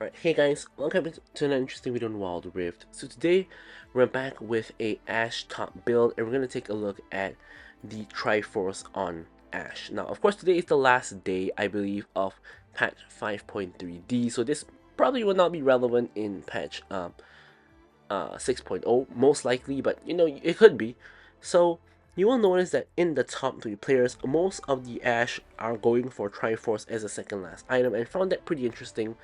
Alright, hey guys, welcome to an interesting video on Wild Rift. So today, we're back with a Ashe top build, and we're going to take a look at the Triforce on Ashe. Now, of course, today is the last day, I believe, of patch 5.3D, so this probably will not be relevant in patch 6.0, most likely, but you know, it could be. So, you will notice that in the top 3 players, most of the Ashe are going for Triforce as a second last item, and found that pretty interesting.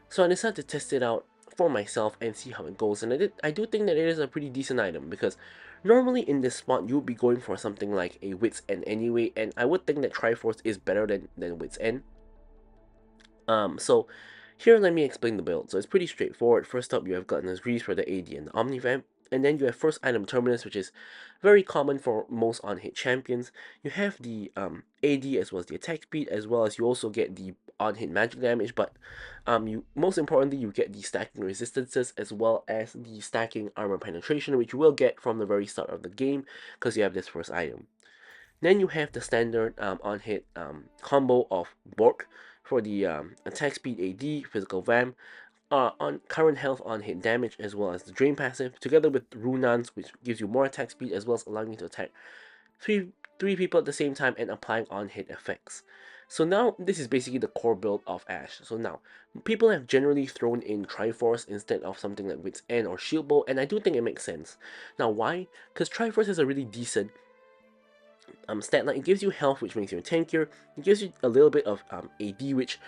So I decided to test it out for myself and see how it goes, and I do think that it is a pretty decent item, because normally in this spot you would be going for something like a Wit's End anyway, and I would think that Triforce is better than Wit's End. So here let me explain the build. So it's pretty straightforward. First up, you have Gluttonous Greaves for the AD and the Omnivamp, and then you have first item Terminus, which is very common for most on-hit champions. You have the AD as well as the attack speed, as well as you also get the on-hit magic damage, but you most importantly you get the stacking resistances as well as the stacking armor penetration, which you will get from the very start of the game because you have this first item. Then you have the standard on-hit combo of Bork for the attack speed AD, physical vamp, on current health on hit damage, as well as the drain passive, together with Runans, which gives you more attack speed as well as allowing you to attack three people at the same time and applying on hit effects. So now this is basically the core build of Ashe. So now people have generally thrown in Triforce instead of something like Wit's End or Shield Bow, and I do think it makes sense. Now why? Because Triforce is a really decent stat line. It gives you health, which makes you a tankier. It gives you a little bit of AD, which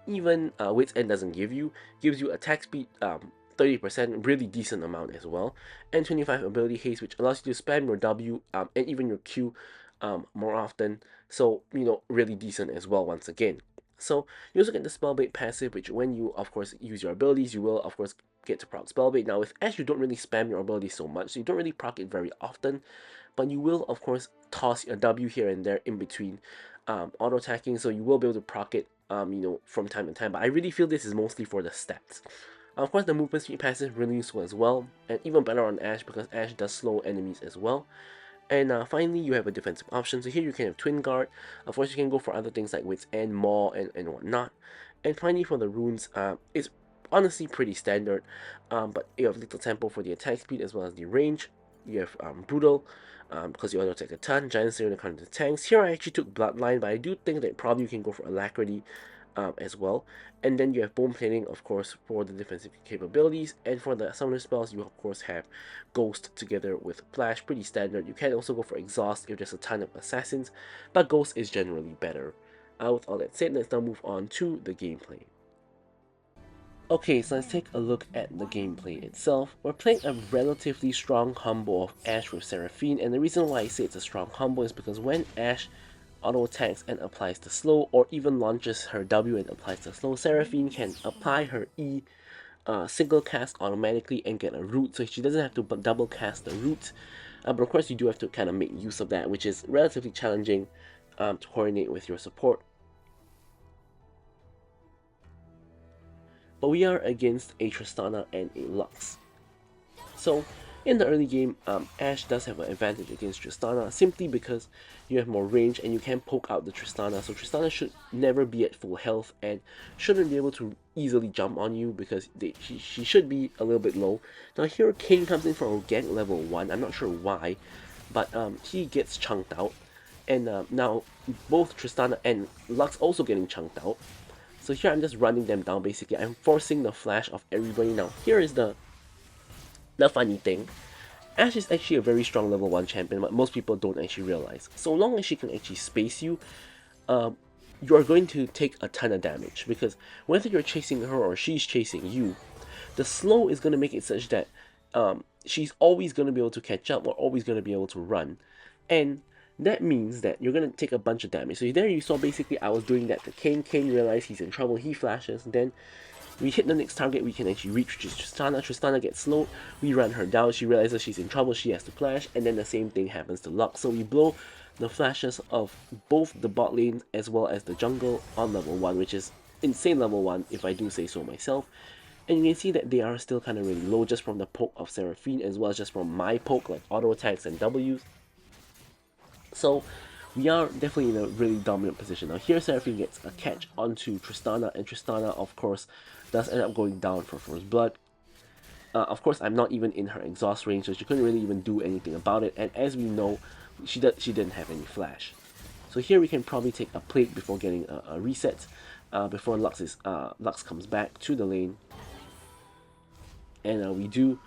even Wit's End doesn't give you. Gives you attack speed 30%, really decent amount as well, and 25 ability haste, which allows you to spam your W and even your Q more often. So you know, really decent as well once again. So you also get the Spellbait passive, which when you of course use your abilities, you will of course get to proc Spellbait. Now with Ashe, you don't really spam your abilities so much, so you don't really proc it very often, but you will of course toss a W here and there in between auto attacking, so you will be able to proc it you know, from time to time. But I really feel this is mostly for the stats. Of course, the movement speed passive is really useful as well, and even better on Ashe because Ashe does slow enemies as well. And finally, you have a defensive option. So here you can have Twin Guard. Of course, you can go for other things like Wit's End, Maw, and whatnot. And finally, for the runes, it's honestly pretty standard. But you have Little Tempo for the attack speed as well as the range. You have Brutal, because you auto attack a ton. Giant Slayer to counter the tanks. Here I actually took Bloodline, but I do think that probably you can go for Alacrity as well. And then you have Bone Plating, of course, for the defensive capabilities. And for the summoner spells, you of course have Ghost together with Flash, pretty standard. You can also go for Exhaust if there's a ton of assassins, but Ghost is generally better. With all that said, let's now move on to the gameplay. Okay, so let's take a look at the gameplay itself. We're playing a relatively strong combo of Ashe with Seraphine, and the reason why I say it's a strong combo is because when Ashe auto attacks and applies the slow, or even launches her W and applies the slow, Seraphine can apply her E single cast automatically and get a root, so she doesn't have to double cast the root. But of course you do have to kind of make use of that, which is relatively challenging to coordinate with your support. But we are against a Tristana and a Lux. So in the early game, Ashe does have an advantage against Tristana simply because you have more range and you can poke out the Tristana. So Tristana should never be at full health and shouldn't be able to easily jump on you because she should be a little bit low. Now here Kane comes in for organic level 1, I'm not sure why, but he gets chunked out. And now both Tristana and Lux also getting chunked out. So here I'm just running them down basically. I'm forcing the flash of everybody. Now here is the funny thing. Ashe is actually a very strong level 1 champion, but most people don't actually realize. So long as she can actually space you, you are going to take a ton of damage, because whether you're chasing her or she's chasing you, the slow is going to make it such that she's always going to be able to catch up or always going to be able to run. And that means that you're going to take a bunch of damage. So there you saw basically I was doing that to Kane. Kane realized he's in trouble, he flashes, then we hit the next target we can actually reach, which is Tristana. Tristana gets slowed, we run her down, she realizes she's in trouble, she has to flash, and then the same thing happens to Lux. So we blow the flashes of both the bot lane as well as the jungle on level 1, which is insane level 1 if I do say so myself. And you can see that they are still kind of really low just from the poke of Seraphine as well as just from my poke, like auto attacks and Ws. So we are definitely in a really dominant position. Now here Seraphine gets a catch onto Tristana, and Tristana of course does end up going down for first blood. Of course, I'm not even in her exhaust range, so she couldn't really even do anything about it. And as we know, she didn't have any flash. So here we can probably take a plate before getting a reset, before Lux comes back to the lane, and we do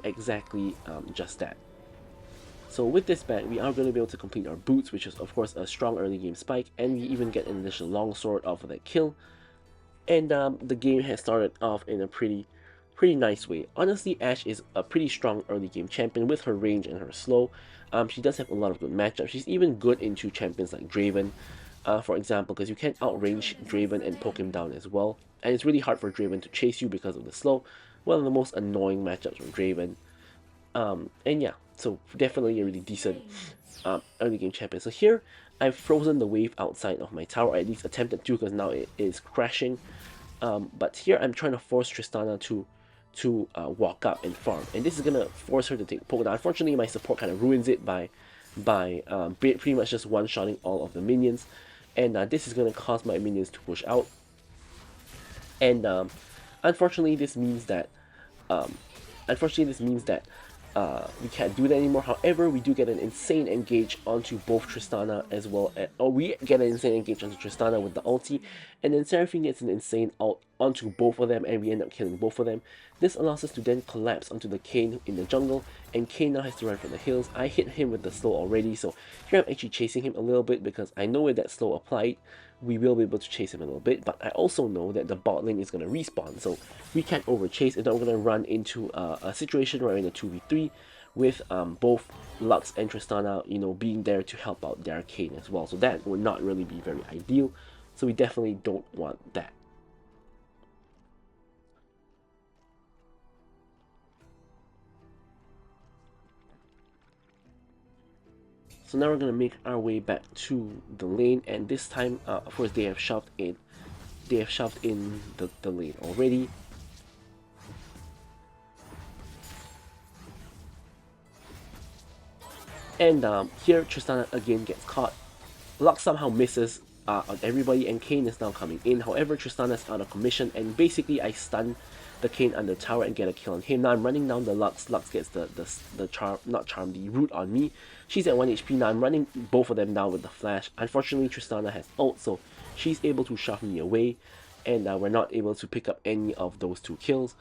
exactly just that. So with this back, we are going to be able to complete our boots, which is of course a strong early game spike, and we even get an additional longsword off of that kill. And the game has started off in a pretty nice way. Honestly, Ashe is a pretty strong early game champion with her range and her slow. She does have a lot of good matchups. She's even good into champions like Draven, for example, because you can outrange Draven and poke him down as well. And it's really hard for Draven to chase you because of the slow. One of the most annoying matchups from Draven. And yeah, so definitely a really decent early game champion. So here, I've frozen the wave outside of my tower, or at least attempted to, because now it is crashing. But here I'm trying to force Tristana to walk up and farm, and this is gonna force her to take poke. Now, unfortunately, my support kind of ruins it by pretty much just one-shotting all of the minions, and this is gonna cause my minions to push out. And unfortunately, this means that um, we can't do that anymore. However, we do get an insane engage onto both Tristana as well as, or we get an insane engage onto Tristana with the ulti, and then Seraphine gets an insane ult onto both of them, and we end up killing both of them. This allows us to then collapse onto the Kayn in the jungle, and Kayn now has to run for the hills. I hit him with the slow already, so here I'm actually chasing him a little bit because I know where that slow applied. We will be able to chase him a little bit, but I also know that the bot lane is going to respawn, so we can't over chase. If not, we're going to run into a situation where we're in a 2v3 with both Lux and Tristana, you know, being there to help out their Kayn as well. So that would not really be very ideal, so we definitely don't want that. So now we're going to make our way back to the lane, and this time, of course, they have shoved in the lane already. And here Tristana again gets caught. Lux somehow misses on everybody, and Kayn is now coming in. However, Tristana's out of commission, and basically I stun the Kayn under tower and get a kill on him. Now I'm running down the Lux. Lux gets the charm, not charm, the root on me. She's at 1 HP. Now I'm running both of them down with the flash. Unfortunately, Tristana has ult, so she's able to shove me away, and we're not able to pick up any of those two kills.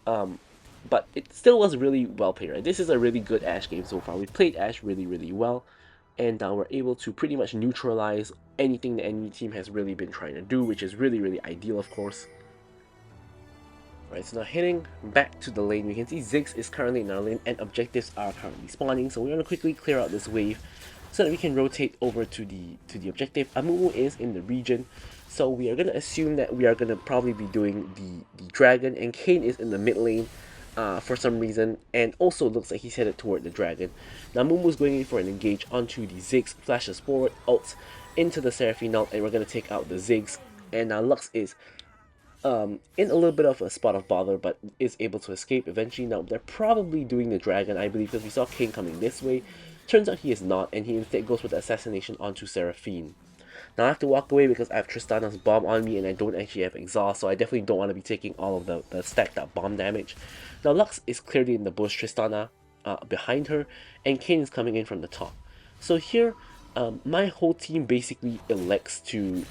But it still was really well played. Right? This is a really good Ashe game so far. We played Ashe really well, and we're able to pretty much neutralize anything the enemy team has really been trying to do, which is really ideal, of course. Right, so now heading back to the lane, we can see Ziggs is currently in our lane and objectives are currently spawning, so we're going to quickly clear out this wave so that we can rotate over to the objective. Amumu is in the region, so we are going to assume that we are going to probably be doing the dragon, and Kayn is in the mid lane for some reason, and also looks like he's headed toward the dragon. Now Mumu's going in for an engage onto the Ziggs, flashes forward, ults into the Seraphine ult, and we're going to take out the Ziggs, and Lux is in a little bit of a spot of bother, but is able to escape eventually. Now they're probably doing the dragon, I believe, because we saw Kayn coming this way. Turns out he is not, and he instead goes with the assassination onto Seraphine. Now I have to walk away because I have Tristana's bomb on me and I don't actually have exhaust, so I definitely don't want to be taking all of the stacked up bomb damage. Now Lux is clearly in the bush, Tristana behind her, and Kayn is coming in from the top. So here, my whole team basically elects to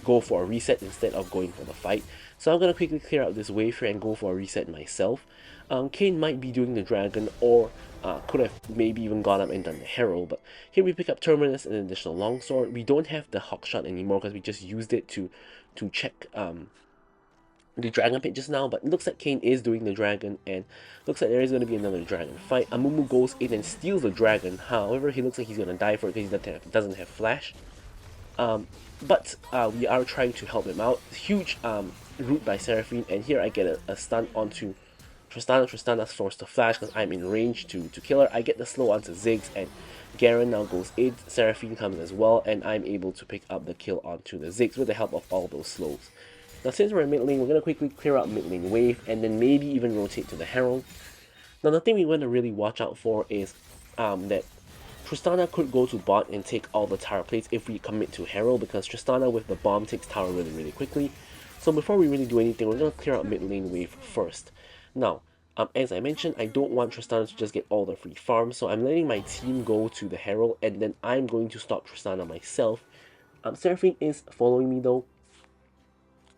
go for a reset instead of going for the fight. So I'm going to quickly clear out this wave here and go for a reset myself. Kayn might be doing the dragon, or could have maybe even gone up and done the herald, but here we pick up Terminus and an additional longsword. We don't have the hawkshot anymore because we just used it to check the dragon pit just now, but it looks like Kayn is doing the dragon, and looks like there is going to be another dragon fight. Amumu goes in and steals the dragon. However, he looks like he's going to die for it because he doesn't have flash. But we are trying to help him out. Huge root by Seraphine, and here I get a stun onto Tristana. Tristana's forced to flash because I'm in range to kill her. I get the slow onto Ziggs, and Garen now goes in. Seraphine comes as well, and I'm able to pick up the kill onto the Ziggs with the help of all those slows. Now since we're in mid lane, we're going to quickly clear out mid lane wave, and then maybe even rotate to the Herald. Now the thing we want to really watch out for is that Tristana could go to bot and take all the tower plates if we commit to Herald, because Tristana with the bomb takes tower really quickly. So before we really do anything, we're going to clear out mid lane wave first. Now, as I mentioned, I don't want Tristana to just get all the free farms, so I'm letting my team go to the Herald, and then I'm going to stop Tristana myself. Seraphine is following me though,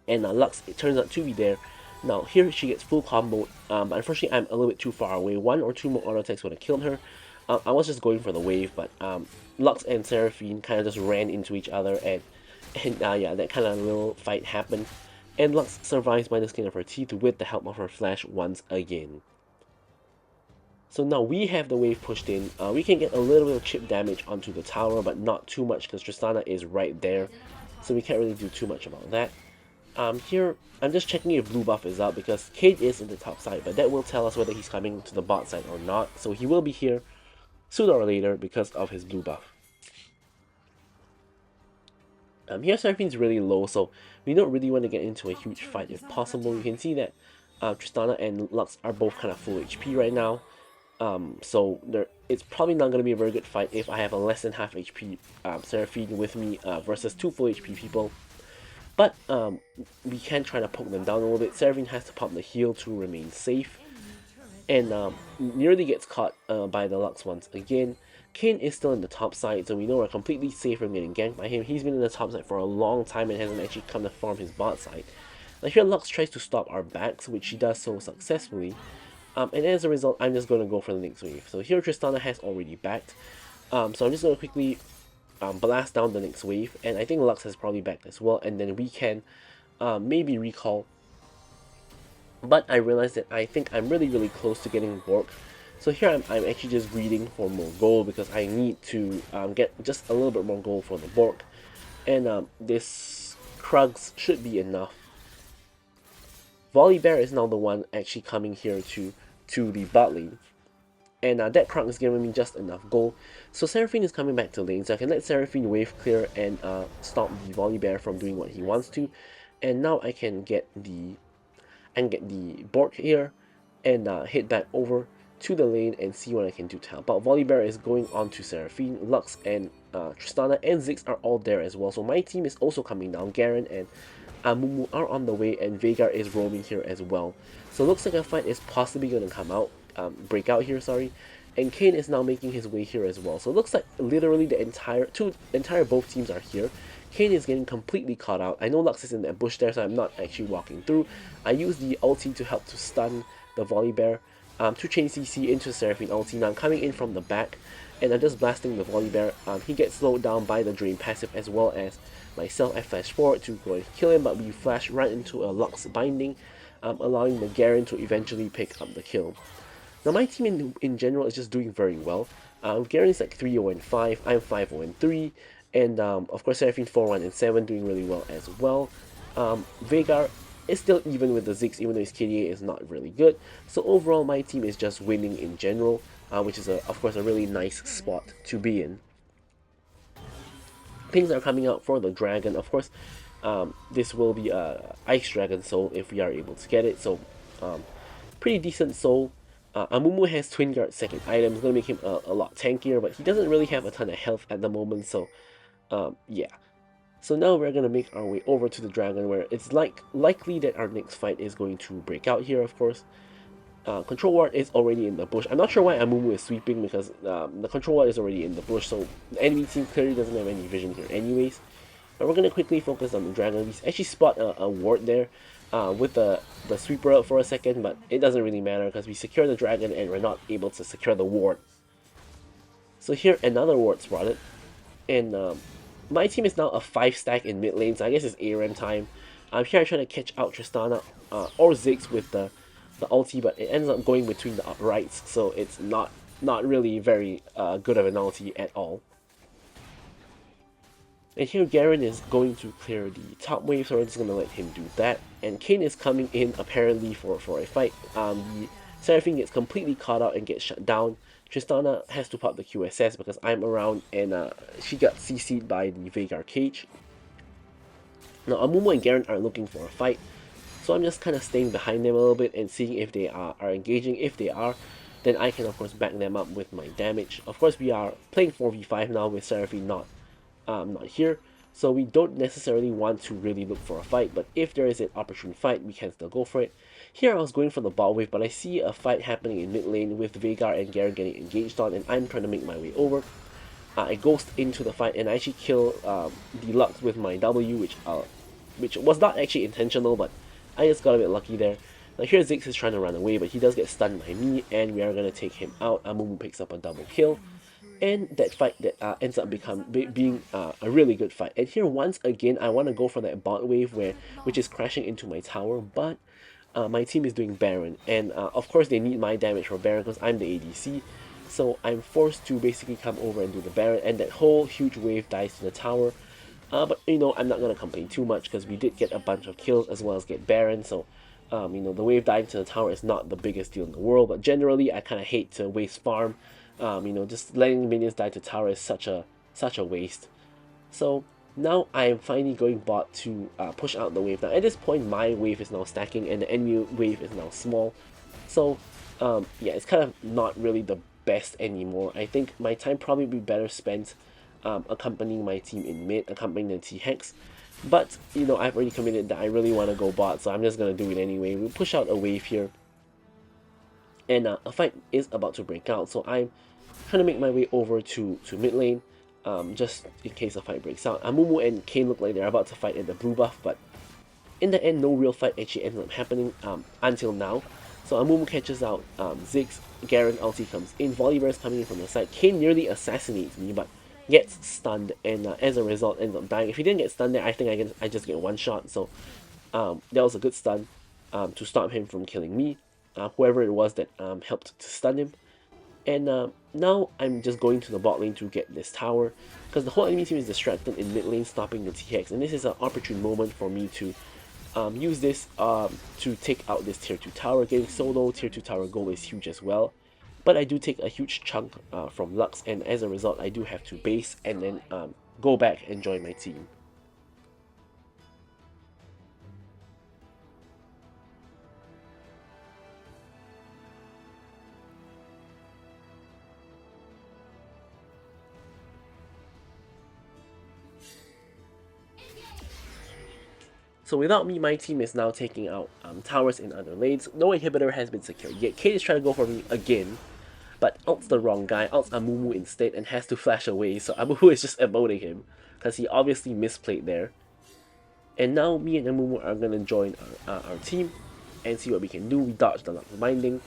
and Lux, it turns out to be there. Now here she gets full combo, but unfortunately I'm a little bit too far away. One or two more auto attacks would have killed her. I was just going for the wave, but Lux and Seraphine kind of just ran into each other, and yeah, that kind of little fight happened. And Lux survives by the skin of her teeth with the help of her flash once again. So now we have the wave pushed in. We can get a little bit of chip damage onto the tower, but not too much because Tristana is right there. So we can't really do too much about that. Here, I'm just checking if blue buff is up because Cade is in the top side, but that will tell us whether he's coming to the bot side or not. So he will be here sooner or later because of his blue buff. Here Seraphine's really low, so we don't really want to get into a huge fight if possible. You can see that Tristana and Lux are both kind of full HP right now. So it's probably not going to be a very good fight if I have a less than half HP Seraphine with me versus two full HP people. But we can try to poke them down a little bit. Seraphine has to pop the heal to remain safe. And nearly gets caught by the Lux once again. Kayn is still in the top side, so we know we're completely safe from getting ganked by him. He's been in the top side for a long time and hasn't actually come to farm his bot side. Now here Lux tries to stop our backs, which she does so successfully. And as a result, I'm just going to go for the next wave. So here Tristana has already backed. So I'm just going to quickly blast down the next wave. And I think Lux has probably backed as well. And then we can maybe recall. But I realized that I think I'm really close to getting Bork. So here I'm actually just greeding for more gold because I need to get just a little bit more gold for the Bork. And this Krugs should be enough. Volibear is now the one actually coming here to the bot lane. And that Krug is giving me just enough gold. So Seraphine is coming back to lane, so I can let Seraphine wave clear and stop the Volibear from doing what he wants to. And now I can get the Bork here and head back over to the lane and see what I can do to help out. Volibear is going on to Seraphine, Lux and Tristana and Ziggs are all there as well. So my team is also coming down. Garen and Amumu are on the way and Veigar is roaming here as well. So looks like a fight is possibly going to come out, break out here, sorry. And Kayn is now making his way here as well. So it looks like literally the entire both teams are here. Kayn is getting completely caught out. I know Lux is in that bush there, so I'm not actually walking through. I use the ulti to help to stun the Volibear to chain CC into Seraphine ulti. Now I'm coming in from the back and I'm just blasting the Volibear. He gets slowed down by the Drain passive as well as myself. I flash forward to go and kill him, but we flash right into a Lux binding, allowing the Garen to eventually pick up the kill. Now my team in general is just doing very well. Garen is like 3-0-5, I'm 5-0-3, and of course Seraphine 4-1-7 doing really well as well. Veigar is still even with the Ziggs, even though his KDA is not really good. So overall my team is just winning in general, which is of course a really nice spot to be in. Things are coming out for the dragon. Of course, this will be a Ice Dragon soul if we are able to get it. So pretty decent soul. Amumu has Twin Guard second item. It's going to make him a lot tankier, but he doesn't really have a ton of health at the moment, so yeah. So now we're going to make our way over to the dragon, where it's likely that our next fight is going to break out here, of course. Control Ward is already in the bush. I'm not sure why Amumu is sweeping, because the Control Ward is already in the bush, so the enemy team clearly doesn't have any vision here anyways. But we're going to quickly focus on the dragon. We actually spot a ward there. With the sweeper out for a second, but it doesn't really matter because we secure the dragon and we're not able to secure the ward. So here another ward spotted, and my team is now a 5-stack in mid lane, so I guess it's ARAM time. Here I'm trying to catch out Tristana or Ziggs with the ulti, but it ends up going between the uprights, so it's not really very good of an ulti at all. And here Garen is going to clear the top wave, so we're just going to let him do that. And Kayn is coming in apparently for a fight. The Seraphine gets completely caught out and gets shut down. Tristana has to pop the QSS because I'm around, and she got CC'd by the Veigar cage. Now Amumu and Garen are looking for a fight, so I'm just kind of staying behind them a little bit and seeing if they are engaging. If they are, then I can of course back them up with my damage. Of course we are playing 4v5 now with Seraphine not here. So we don't necessarily want to really look for a fight, but if there is an opportune fight, we can still go for it. Here I was going for the bot wave, but I see a fight happening in mid lane with Veigar and Garen getting engaged on, and I'm trying to make my way over. I ghost into the fight and I actually kill the Lux with my W, which was not actually intentional, but I just got a bit lucky there. Now here Ziggs is trying to run away, but he does get stunned by me, and we are going to take him out. Amumu picks up a double kill, and that fight that ends up being a really good fight. And here once again, I want to go for that bot wave which is crashing into my tower, but my team is doing Baron, and of course they need my damage for Baron because I'm the ADC. So I'm forced to basically come over and do the Baron, and that whole huge wave dies to the tower. But you know, I'm not gonna complain too much because we did get a bunch of kills as well as get Baron. So you know, the wave dying to the tower is not the biggest deal in the world. But generally, I kind of hate to waste farm. You know, just letting minions die to tower is such a waste. So now I am finally going bot to push out the wave. Now at this point, my wave is now stacking and the enemy wave is now small. So yeah, it's kind of not really the best anymore. I think my time probably be better spent accompanying my team in mid, accompanying the T-Hex. But, you know, I've already committed that I really want to go bot, so I'm just going to do it anyway. We'll push out a wave here. And a fight is about to break out, so I'm trying to make my way over to mid lane, just in case a fight breaks out. Amumu and Kayn look like they're about to fight at the blue buff, but in the end, no real fight actually ended up happening until now. So Amumu catches out Ziggs, Garen ulti comes in, Volibear is coming in from the side. Kayn nearly assassinates me, but gets stunned, and as a result ends up dying. If he didn't get stunned there, I think I just get one shot, so that was a good stun to stop him from killing me, whoever it was that helped to stun him. And now I'm just going to the bot lane to get this tower, because the whole enemy team is distracted in mid lane stopping the TX, and this is an opportune moment for me to use this to take out this tier 2 tower. Getting solo tier 2 tower goal is huge as well, but I do take a huge chunk from Lux, and as a result I do have to base and then go back and join my team. So without me, my team is now taking out towers in other lanes. No inhibitor has been secured yet. Kate is trying to go for me again, but ults the wrong guy, ults Amumu instead, and has to flash away. So Amumu is just emoting him, because he obviously misplayed there. And now me and Amumu are going to join our team and see what we can do. We dodge the Lux Binding.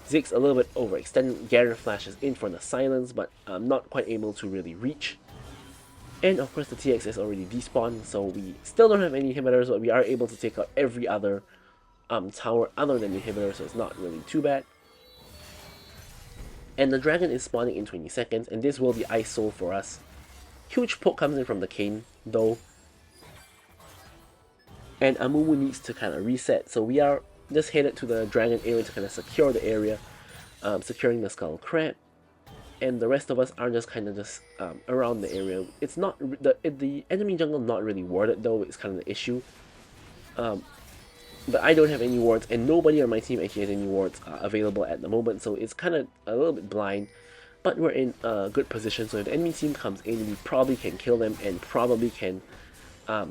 Ziggs a little bit overextended. Garen flashes in for the silence, but I'm not quite able to really reach. And of course the TX is already despawned, so we still don't have any inhibitors, but we are able to take out every other tower other than the inhibitor, so it's not really too bad. And the dragon is spawning in 20 seconds, and this will be Ice Soul for us. Huge poke comes in from the Kayn, though. And Amumu needs to kind of reset, so we are just headed to the dragon area to kind of secure the area, securing the Skull Crab. And the rest of us are just kind of just around the area. It's not the enemy jungle not really warded though. It's kind of the issue. But I don't have any wards, and nobody on my team actually has any wards available at the moment. So it's kind of a little bit blind. But we're in a good position. So if the enemy team comes in, we probably can kill them and probably can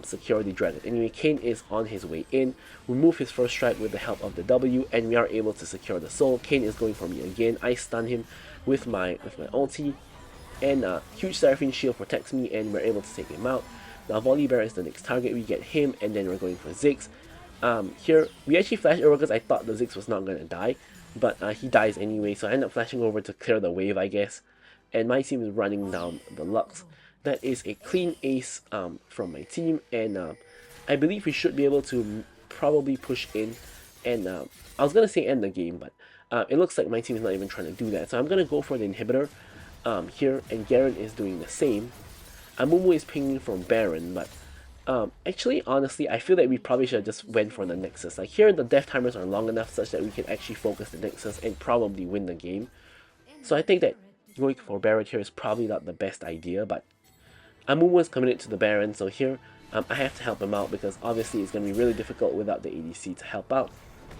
secure the dragon. Anyway, Kayn is on his way in. Remove his first strike with the help of the W, and we are able to secure the soul. Kayn is going for me again. I stun him with my ulti, and huge Seraphine shield protects me, and we're able to take him out. Now Volibear is the next target. We get him, and then we're going for Ziggs. Here we actually flash over because I thought the Ziggs was not gonna die, but he dies anyway. So I end up flashing over to clear the wave, I guess. And my team is running down the Lux. That is a clean ace from my team, and I believe we should be able to probably push in. And I was gonna say end the game, but it looks like my team is not even trying to do that. So I'm going to go for the inhibitor here, and Garen is doing the same. Amumu is pinging from Baron, but actually, honestly, I feel that we probably should have just went for the Nexus. Like here, the death timers are long enough such that we can actually focus the Nexus and probably win the game. So I think that going for Baron here is probably not the best idea, but Amumu is committed to the Baron, so here I have to help him out because obviously it's going to be really difficult without the ADC to help out.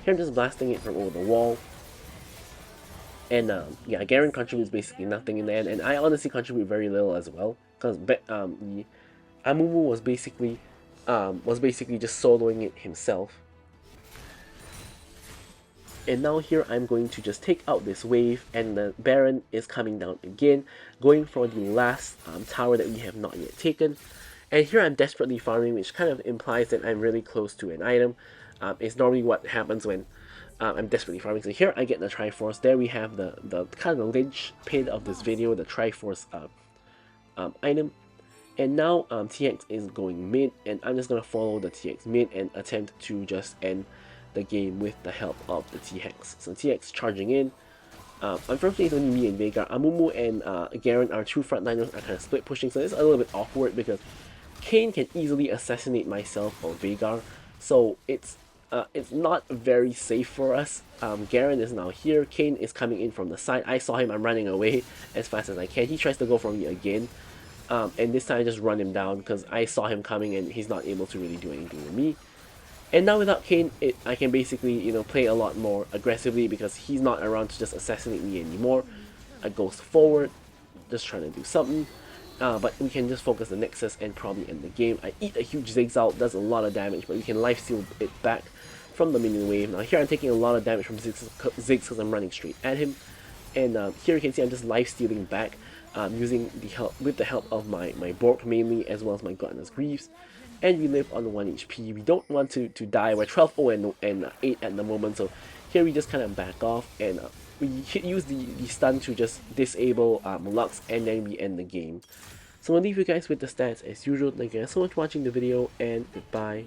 Here I'm just blasting it from over the wall. And yeah, Garen contributes basically nothing in the end, and I honestly contribute very little as well, because the Amumu was basically just soloing it himself. And now here I'm going to just take out this wave, and the Baron is coming down again, going for the last tower that we have not yet taken. And here I'm desperately farming, which kind of implies that I'm really close to an item. It's normally what happens when I'm desperately farming. So here I get the Triforce. There we have the kind of linchpin of this video, the Triforce item. And now TX is going mid, and I'm just going to follow the TX mid and attempt to just end the game with the help of the TX. So TX charging in. Unfortunately, it's only me and Veigar. Amumu and Garen, our two frontliners, are kind of split pushing, so it's a little bit awkward because Kayn can easily assassinate myself or Veigar, so it's not very safe for us. Garen is now here. Kayn is coming in from the side. I saw him. I'm running away as fast as I can. He tries to go for me again. And this time I just run him down because I saw him coming and he's not able to really do anything to me. And now without Kayn, I can basically, you know, play a lot more aggressively because he's not around to just assassinate me anymore. I goes forward, just trying to do something. But we can just focus the Nexus and probably end the game. I eat a huge Ziggs out, does a lot of damage, but we can lifesteal it back from the minion wave. Now here I'm taking a lot of damage from Ziggs because I'm running straight at him. And here you can see I'm just lifestealing back using with the help of my Bork mainly, as well as my Gluttonous Greaves. And we live on 1 HP. We don't want to die. We're 12-0 and 8 at the moment, so here we just kind of back off, and we use the stun to just disable Lux, and then we end the game. So I'll leave you guys with the stats as usual. Thank you guys so much for watching the video, and goodbye.